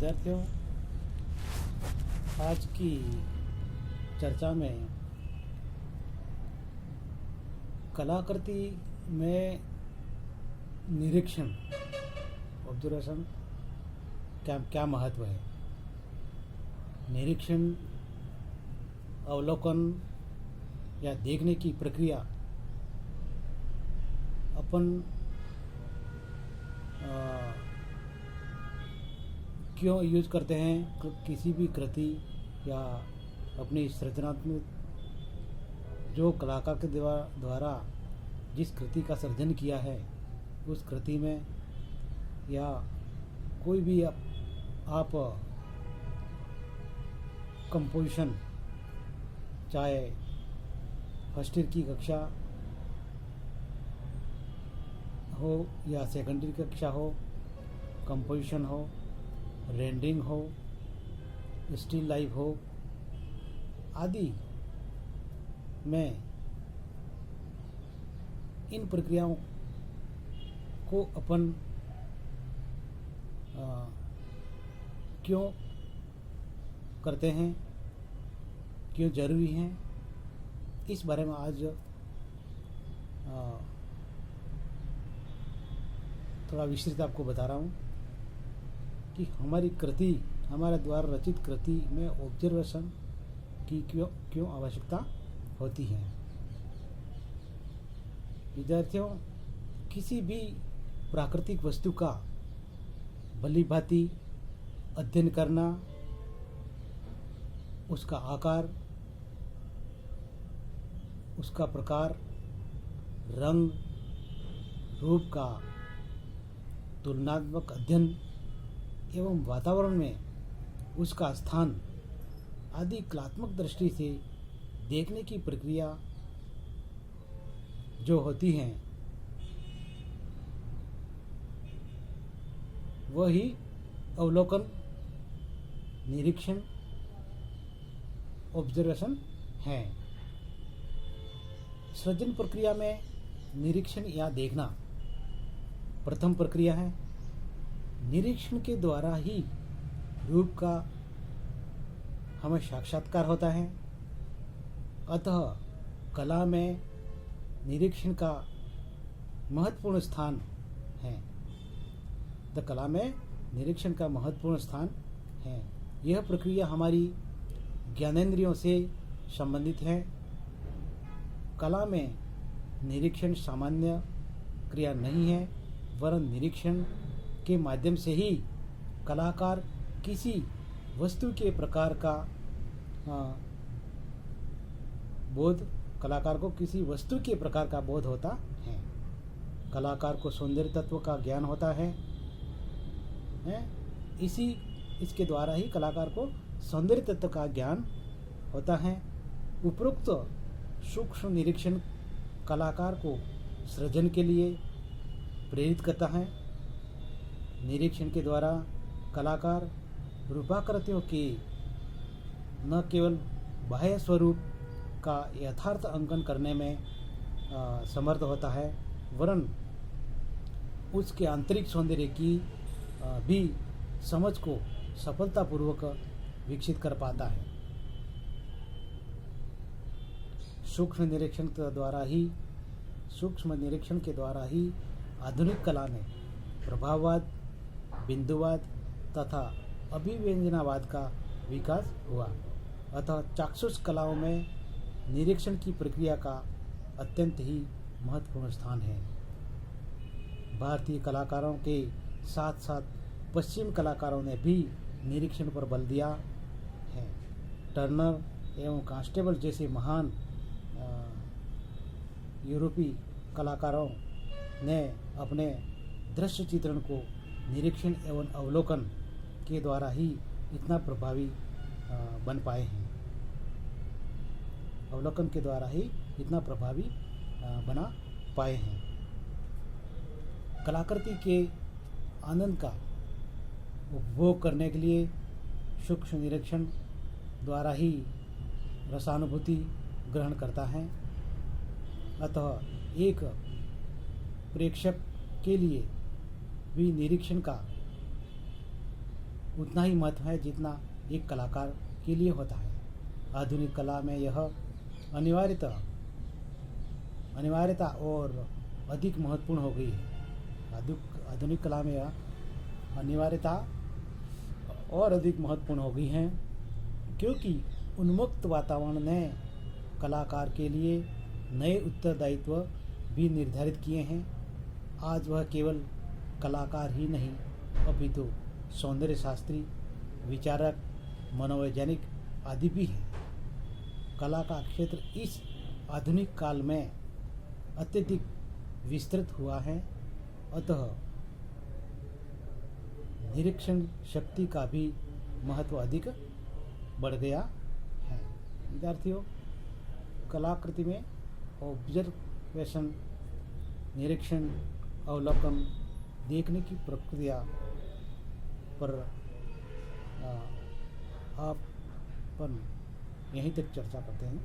विद्यार्थियों, आज की चर्चा में कलाकृति में निरीक्षण ऑब्जर्वेशन क्या क्या महत्व है। निरीक्षण, अवलोकन या देखने की प्रक्रिया अपन क्यों यूज करते हैं। किसी भी कृति या अपनी सृजनात्मक जो कलाकार के द्वारा जिस कृति का सृजन किया है उस कृति में, या कोई भी आप कंपोजिशन, चाहे फर्स्ट ईयर की कक्षा हो या सेकेंडरी कक्षा हो, कंपोजिशन हो, रेंडरिंग हो, स्टिल लाइफ हो आदि में इन प्रक्रियाओं को अपन क्यों करते हैं, क्यों जरूरी हैं, इस बारे में आज थोड़ा विस्तृत आपको बता रहा हूँ कि हमारी कृति, हमारे द्वारा रचित कृति में ऑब्जर्वेशन की क्यों आवश्यकता होती है। विद्यार्थियों, किसी भी प्राकृतिक वस्तु का भली-भांति अध्ययन करना, उसका आकार, उसका प्रकार, रंग, रूप का तुलनात्मक अध्ययन एवं वातावरण में उसका स्थान आदि कलात्मक दृष्टि से देखने की प्रक्रिया जो होती हैं वही अवलोकन, निरीक्षण, ऑब्जर्वेशन है। सृजन प्रक्रिया में निरीक्षण या देखना प्रथम प्रक्रिया है। निरीक्षण के द्वारा ही रूप का हमें साक्षात्कार होता है। अतः कला में निरीक्षण का महत्वपूर्ण स्थान है। कला में निरीक्षण का महत्वपूर्ण स्थान है। यह प्रक्रिया हमारी ज्ञानेंद्रियों से संबंधित है। कला में निरीक्षण सामान्य क्रिया नहीं है, वरन निरीक्षण के माध्यम से ही कलाकार किसी वस्तु के प्रकार का कलाकार को किसी वस्तु के प्रकार का बोध होता है। कलाकार को सौंदर्य तत्व का ज्ञान होता है। इसके द्वारा ही कलाकार को सौंदर्य तत्व का ज्ञान होता है। उपरोक्त सूक्ष्म निरीक्षण कलाकार को सृजन के लिए प्रेरित करता है। निरीक्षण के द्वारा कलाकार रूपाकृतियों के न केवल बाह्य स्वरूप का यथार्थ अंकन करने में समर्थ होता है, वरन उसके आंतरिक सौंदर्य की भी समझ को सफलतापूर्वक विकसित कर पाता है। सूक्ष्म निरीक्षण के द्वारा ही आधुनिक कला में प्रभाववाद, बिंदुवाद तथा अभिव्यंजनावाद का विकास हुआ। अतः चाक्षुष कलाओं में निरीक्षण की प्रक्रिया का अत्यंत ही महत्वपूर्ण स्थान है। भारतीय कलाकारों के साथ साथ पश्चिम कलाकारों ने भी निरीक्षण पर बल दिया है। टर्नर एवं कांस्टेबल जैसे महान यूरोपीय कलाकारों ने अपने दृश्य चित्रण को निरीक्षण एवं अवलोकन के द्वारा ही इतना प्रभावी बन पाए हैं। अवलोकन के द्वारा ही इतना प्रभावी बना पाए हैं। कलाकृति के आनंद का उपभोग करने के लिए सूक्ष्म निरीक्षण द्वारा ही रसानुभूति ग्रहण करता है। अतः एक प्रेक्षक के लिए भी निरीक्षण का उतना ही महत्व है जितना एक कलाकार के लिए होता है। आधुनिक कला में यह अनिवार्यता और अधिक महत्वपूर्ण हो गई है। आधुनिक कला में यह अनिवार्यता और अधिक महत्वपूर्ण हो गई है, क्योंकि उन्मुक्त वातावरण ने कलाकार के लिए नए उत्तरदायित्व भी निर्धारित किए हैं। आज वह केवल कलाकार ही नहीं अपितु सौंदर्य शास्त्री, विचारक, मनोवैज्ञानिक आदि भी है। कला का क्षेत्र इस आधुनिक काल में अत्यधिक विस्तृत हुआ है, अतः निरीक्षण शक्ति का भी महत्व अधिक बढ़ गया है। विद्यार्थियों, कलाकृति में ऑब्जर्वेशन, निरीक्षण, अवलोकन, देखने की प्रक्रिया पर अपन यहीं तक चर्चा करते हैं।